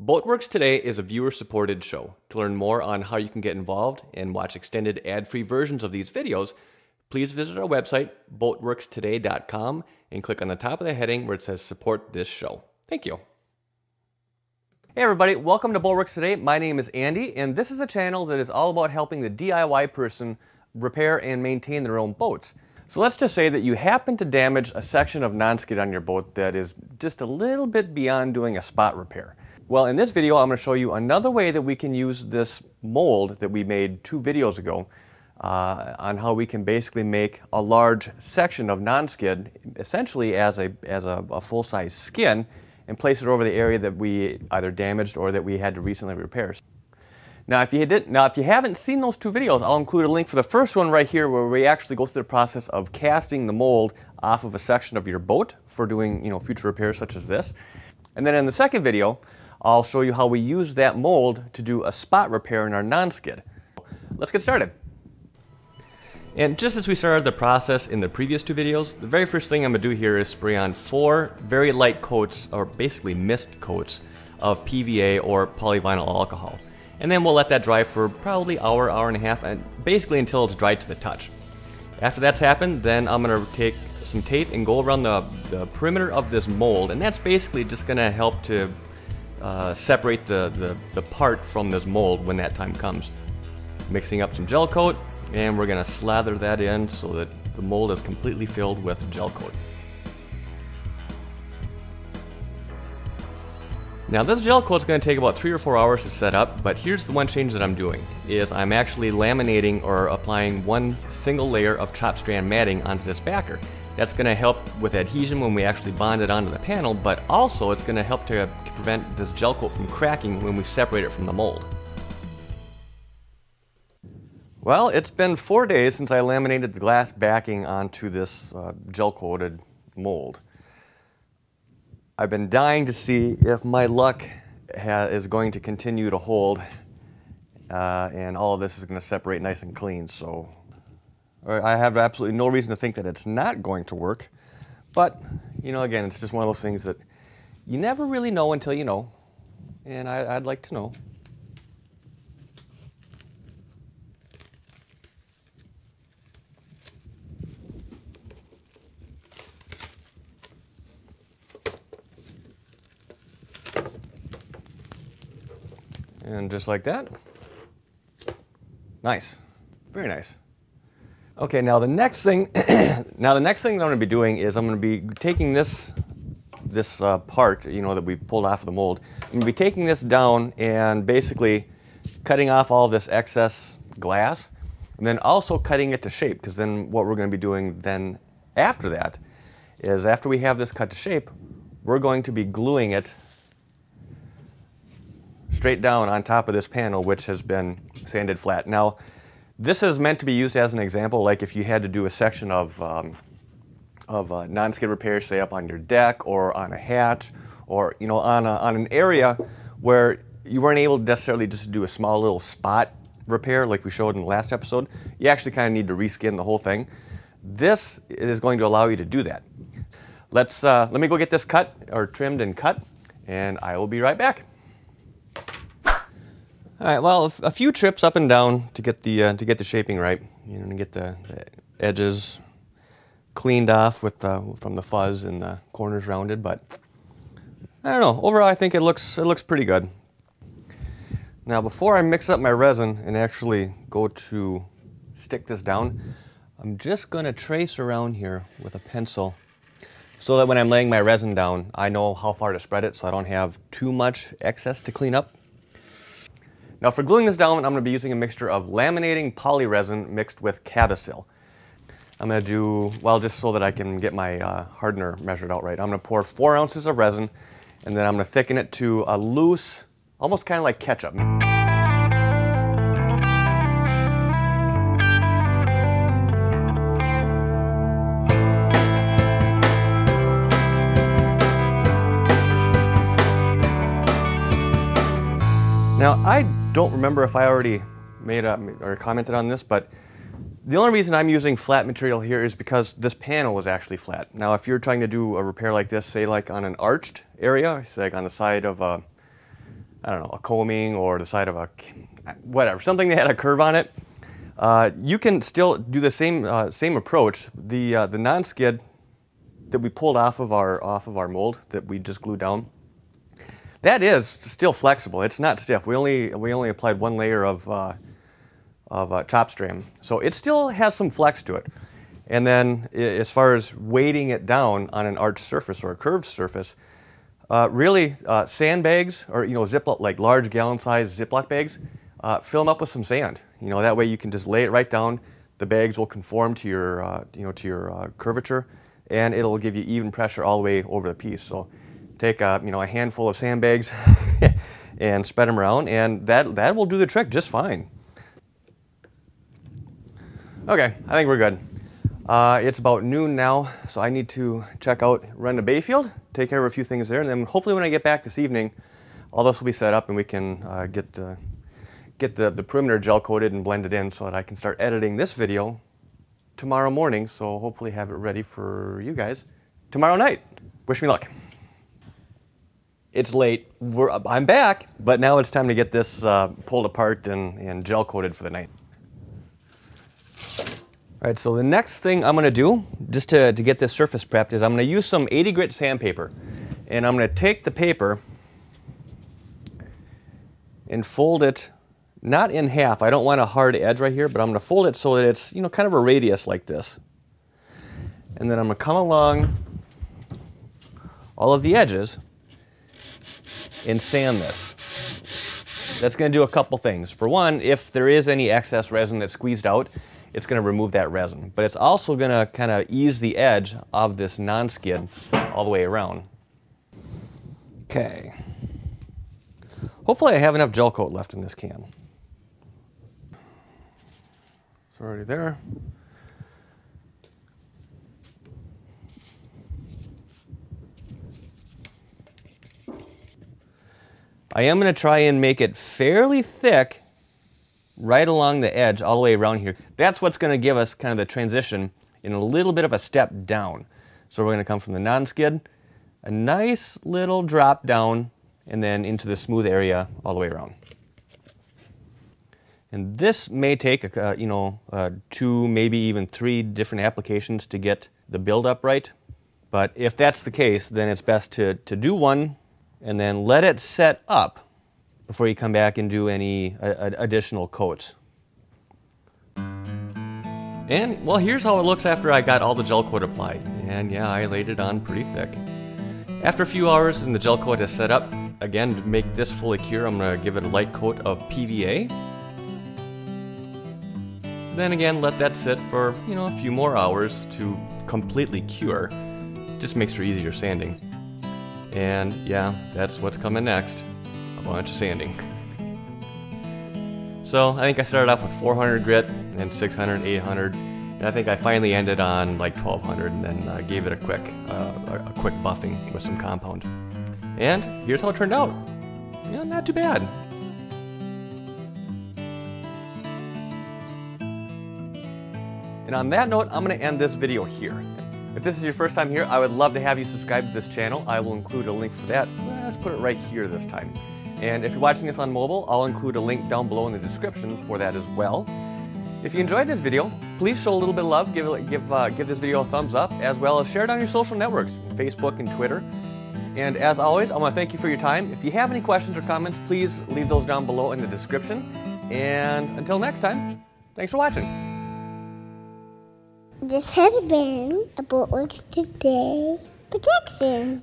Boatworks Today is a viewer-supported show. To learn more on how you can get involved and watch extended ad-free versions of these videos, please visit our website, boatworkstoday.com, and click on the top of the heading where it says Support This Show. Thank you. Hey everybody, welcome to Boatworks Today. My name is Andy, and this is a channel that is all about helping the DIY person repair and maintain their own boats. So let's just say that you happen to damage a section of Nonskid on your boat that is just a little bit beyond doing a spot repair. Well, in this video, I'm going to show you another way that we can use this mold that we made 2 videos ago on how we can basically make a large section of Nonskid essentially as a full-size skin and place it over the area that we either damaged or that we had to recently repair. Now, if you haven't seen those 2 videos, I'll include a link for the first one right here where we actually go through the process of casting the mold off of a section of your boat for doing, future repairs such as this. And then in the second video, I'll show you how we use that mold to do a spot repair in our Nonskid. Let's get started. And just as we started the process in the previous 2 videos, the very first thing I'm going to do here is spray on 4 very light coats, or basically mist coats, of PVA or polyvinyl alcohol. And then we'll let that dry for probably hour and a half, and basically until it's dry to the touch. After that's happened, then I'm going to take some tape and go around the perimeter of this mold, and that's basically just going to help to separate the part from this mold when that time comes. Mixing up some Gelcoat, and we're going to slather that in so that the mold is completely filled with Gelcoat. Now this Gelcoat is going to take about 3 or 4 hours to set up, but here's the one change that I'm doing, is I'm actually laminating or applying one single layer of chop strand matting onto this backer. That's going to help with adhesion when we actually bond it onto the panel, but also it's going to help to prevent this Gelcoat from cracking when we separate it from the mold. Well, it's been 4 days since I laminated the glass backing onto this gel-coated mold. I've been dying to see if my luck is going to continue to hold and all of this is going to separate nice and clean. So I have absolutely no reason to think that it's not going to work. But, again, it's just one of those things that you never really know until you know. And I'd like to know. And just like that. Nice. Very nice. Okay, now the next thing that I'm going to be doing is I'm going to be taking this part, that we pulled off of the mold. I'm going to be taking this down and basically cutting off all this excess glass, and then also cutting it to shape, because then what we're going to be doing then after that is after we have this cut to shape, we're going to be gluing it straight down on top of this panel, which has been sanded flat. Now, this is meant to be used as an example, like if you had to do a section of non-skid repair, say up on your deck or on a hatch, or on an area where you weren't able to necessarily just do a small little spot repair like we showed in the last episode. You actually kind of need to reskin the whole thing. This is going to allow you to do that. Let me go get this cut or trimmed and cut, and I will be right back. All right, well, a few trips up and down to get the shaping right, to get the edges cleaned off from the fuzz and the corners rounded. But I don't know. Overall, I think it looks pretty good. Now, before I mix up my resin and actually go to stick this down, I'm just going to trace around here with a pencil so that when I'm laying my resin down, I know how far to spread it so I don't have too much excess to clean up. Now for gluing this down, I'm going to be using a mixture of laminating poly resin mixed with Cadasil. I'm going to do, well, just so that I can get my hardener measured out right, I'm going to pour 4 ounces of resin, and then I'm going to thicken it to a loose, almost kind of like ketchup. Now, I don't remember if I already made or commented on this, but the only reason I'm using flat material here is because this panel is actually flat. Now, if you're trying to do a repair like this, say like on an arched area, say like on the side of I don't know, a combing or the side of a, whatever, something that had a curve on it, you can still do the same approach. The Nonskid that we pulled off of our mold that we just glued down, that is still flexible. It's not stiff. We only applied one layer of chop strand, so it still has some flex to it. And then as far as weighting it down on an arched surface or a curved surface, really sandbags or Ziploc, like large gallon-sized Ziploc bags, fill them up with some sand. That way you can just lay it right down. The bags will conform to your curvature, and it'll give you even pressure all the way over the piece. So take a handful of sandbags and spread them around, and that will do the trick just fine. Okay, I think we're good. It's about noon now, so I need to run to Bayfield, take care of a few things there, and then hopefully when I get back this evening, all this will be set up and we can get the perimeter gel coated and blended in so that I can start editing this video tomorrow morning, so hopefully have it ready for you guys tomorrow night. Wish me luck. It's late. I'm back, but now it's time to get this pulled apart and gel coated for the night. All right, so the next thing I'm going to do, just to get this surface prepped, is I'm going to use some 80 grit sandpaper. And I'm going to take the paper and fold it, not in half. I don't want a hard edge right here, but I'm going to fold it so that it's kind of a radius like this. And then I'm going to come along all of the edges and sand this. That's going to do a couple things. For one, if there is any excess resin that's squeezed out, it's going to remove that resin. But it's also going to kind of ease the edge of this Nonskid all the way around. Okay. Hopefully I have enough gel coat left in this can. It's already there. I am going to try and make it fairly thick right along the edge all the way around here. That's what's going to give us kind of the transition in a little bit of a step down. So we're going to come from the Nonskid, a nice little drop down, and then into the smooth area all the way around. And this may take 2, maybe even 3 different applications to get the build-up right. But if that's the case, then it's best to do one and then let it set up before you come back and do any additional coats. And, well, here's how it looks after I got all the gel coat applied. And yeah, I laid it on pretty thick. After a few hours and the gel coat is set up, again, to make this fully cure, I'm going to give it a light coat of PVA. Then again, let that sit for, a few more hours to completely cure. Just makes for easier sanding. And yeah, that's what's coming next. A bunch of sanding. So I think I started off with 400 grit, and 600, 800, and I think I finally ended on like 1200, and then gave it a quick buffing with some compound. And here's how it turned out. Yeah, not too bad. And on that note, I'm going to end this video here. If this is your first time here, I would love to have you subscribe to this channel. I will include a link for that. Let's put it right here this time. And if you're watching this on mobile, I'll include a link down below in the description for that as well. If you enjoyed this video, please show a little bit of love. Give this video a thumbs up, as well as share it on your social networks, Facebook and Twitter. And as always, I want to thank you for your time. If you have any questions or comments, please leave those down below in the description. And until next time, thanks for watching. This has been a Boatworks Today production.